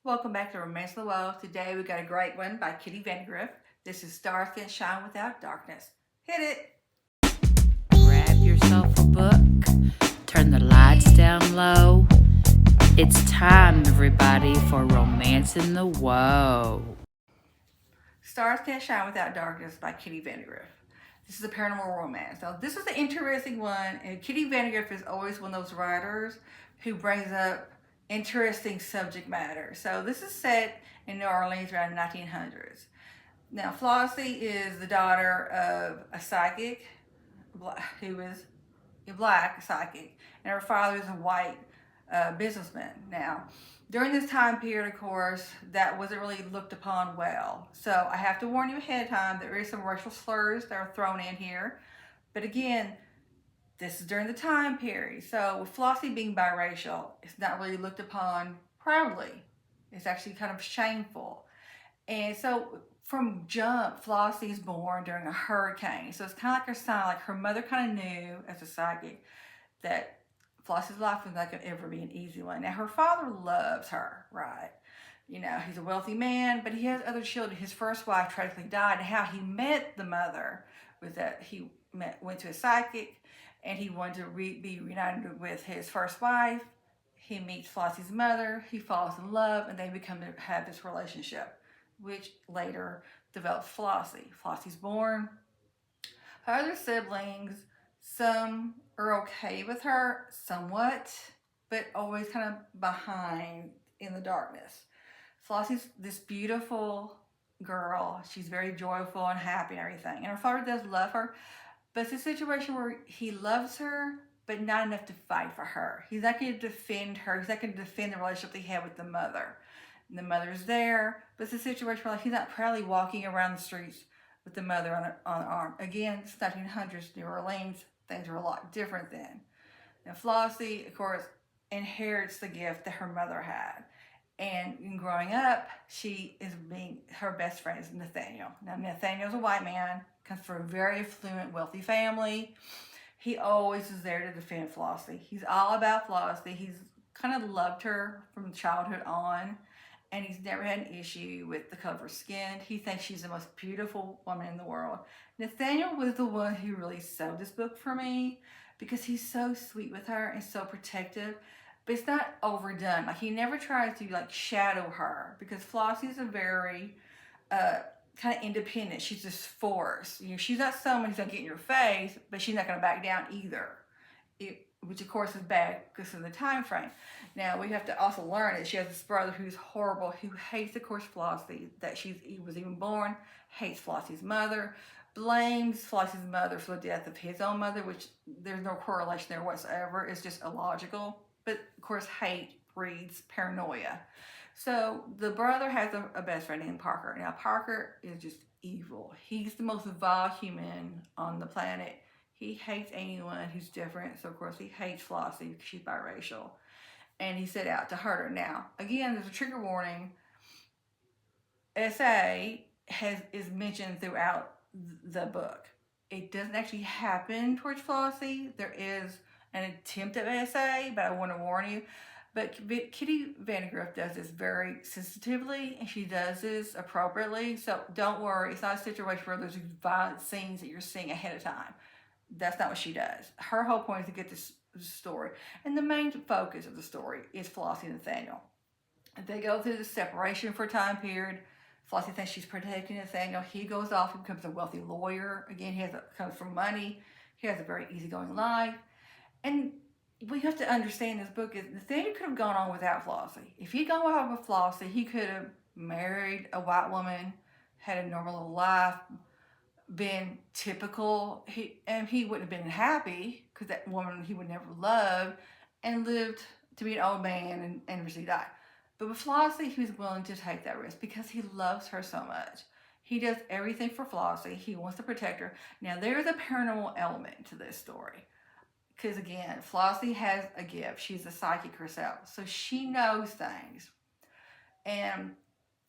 Welcome back to Romance of the World. Today we got a great one by Kitty Vandegriff. This is Stars Can't Shine Without Darkness. Hit it! Grab yourself a book, turn the lights down low. It's time, everybody, for Romance in the Woe. Stars Can't Shine Without Darkness by Kitty Vandegriff. This is a paranormal romance. Now, this is an interesting one, and Kitty Vandegriff is always one of those writers who brings up interesting subject matter. So this is set in New Orleans around the 1900s. Now, Flossie is the daughter of a psychic who is a black psychic, and her father is a white businessman. Now, during this time period, of course, that wasn't really looked upon well. So I have to warn you ahead of time, there is some racial slurs that are thrown in here. But again, this is during the time period. So with Flossie being biracial, it's not really looked upon proudly. It's actually kind of shameful. And so from jump, Flossie is born during a hurricane. So it's kind of like her sign, like her mother kind of knew as a psychic that Flossie's life was not going to ever be an easy one. Now her father loves her, right? You know, he's a wealthy man, but he has other children. His first wife tragically died. And how he met the mother was that he went to a psychic, and he wanted to be reunited with his first wife. He meets Flossie's mother, he falls in love, and they become to have this relationship, which later develops Flossie. Flossie's born. Her other siblings, some are okay with her, somewhat, but always kind of behind in the darkness. Flossie's this beautiful girl. She's very joyful and happy and everything. And her father does love her, but it's a situation where he loves her, but not enough to fight for her. He's not going to defend her. He's not going to defend the relationship he had with the mother. And the mother's there, but it's a situation where he's not proudly walking around the streets with the mother on the arm. Again, it's 1900s New Orleans. Things were a lot different then. Now, Flossie, of course, inherits the gift that her mother had. And in growing up, her best friend is Nathaniel. Now, Nathaniel's a white man, comes from a very affluent, wealthy family. He always is there to defend Flossie. He's all about Flossie. He's kind of loved her from childhood on, and he's never had an issue with the color of her skin. He thinks she's the most beautiful woman in the world. Nathaniel was the one who really sold this book for me because he's so sweet with her and so protective. But it's not overdone. Like, he never tries to like shadow her, because Flossie's a very kind of independent. She's just force. You know, she's not someone who's gonna get in your face, but she's not gonna back down either. Which of course is bad because of the time frame. Now we have to also learn that she has this brother who's horrible, who hates, of course, Flossie, that he was even born, hates Flossie's mother, blames Flossie's mother for the death of his own mother, which there's no correlation there whatsoever. It's just illogical. But of course, hate breeds paranoia. So the brother has a best friend named Parker. Now Parker is just evil. He's the most vile human on the planet. He hates anyone who's different. So of course he hates Flossie because she's biracial. And he set out to hurt her. Now, again, there's a trigger warning. SA is mentioned throughout the book. It doesn't actually happen towards Flossie. There is an attempt at SA, but I want to warn you. But Kitty Vandegriff does this very sensitively, and she does this appropriately. So don't worry, it's not a situation where there's violent scenes that you're seeing ahead of time. That's not what she does. Her whole point is to get this story. And the main focus of the story is Flossie and Nathaniel. They go through the separation for a time period. Flossie thinks she's protecting Nathaniel. He goes off and becomes a wealthy lawyer. Again, comes from money. He has a very easygoing life. And we have to understand this book is Nathaniel could have gone on without Flossie. If he'd gone on with Flossie, he could have married a white woman, had a normal little life, been typical. He wouldn't have been happy because that woman he would never love, and lived to be an old man and eventually die. But with Flossie, he was willing to take that risk because he loves her so much. He does everything for Flossie. He wants to protect her. Now, there's a paranormal element to this story. Because again, Flossie has a gift. She's a psychic herself. So she knows things. And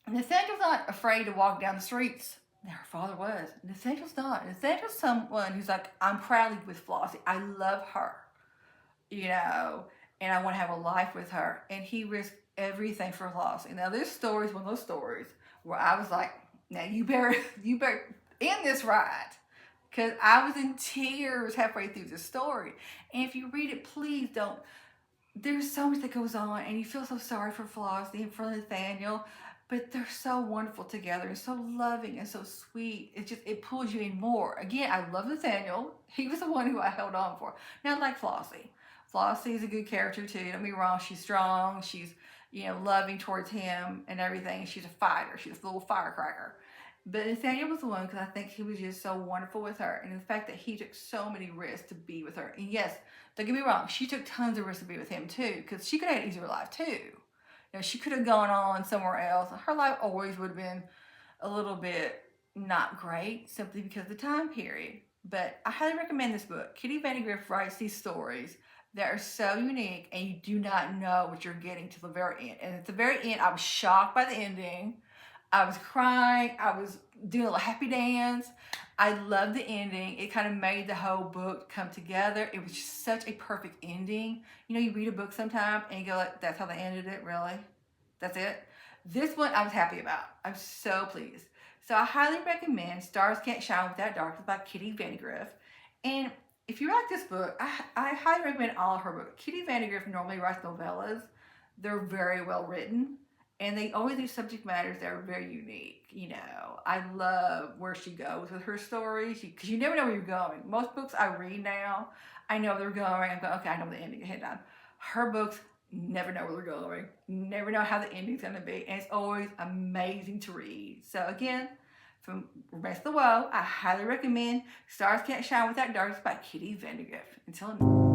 Nathaniel's not afraid to walk down the streets. Now, her father was. Nathaniel's not. Nathaniel's someone who's like, I'm proudly with Flossie. I love her. You know, and I want to have a life with her. And he risks everything for Flossie. Now this story is one of those stories where I was like, now you better end this ride. Because I was in tears halfway through the story. And if you read it, please don't. There's so much that goes on, and you feel so sorry for Flossie and for Nathaniel. But they're so wonderful together and so loving and so sweet. It pulls you in more. Again, I love Nathaniel. He was the one who I held on for. Now, like Flossie. Flossie is a good character too. Don't get me wrong. She's strong. She's, loving towards him and everything. She's a fighter. She's a little firecracker. But Nathaniel was the one because I think he was just so wonderful with her. And the fact that he took so many risks to be with her. And yes, don't get me wrong. She took tons of risks to be with him too. Because she could have had an easier life too. She could have gone on somewhere else. Her life always would have been a little bit not great simply because of the time period. But I highly recommend this book. Kitty Vandegriff writes these stories that are so unique and you do not know what you're getting till the very end. And at the very end, I was shocked by the ending. I was crying. I was doing a little happy dance. I loved the ending. It kind of made the whole book come together. It was just such a perfect ending. You read a book sometime and you go like, that's how they ended it, really? That's it? This one I was happy about. I'm so pleased. So I highly recommend Stars Can't Shine Without Darkness by Kitty Vandegriff. And if you like this book, I highly recommend all of her books. Kitty Vandegriff normally writes novellas. They're very well written. And they always do subject matters that are very unique. I love where she goes with her stories because you never know where you're going. Most books I read now, I know they're going. I'm going, okay, I know the ending ahead of time. Her books, never know where they're going. Never know how the ending's going to be. And it's always amazing to read. So again, from Romance the Woe, I highly recommend Stars Can't Shine Without Darkness by Kitty Vandegriff. Until next time.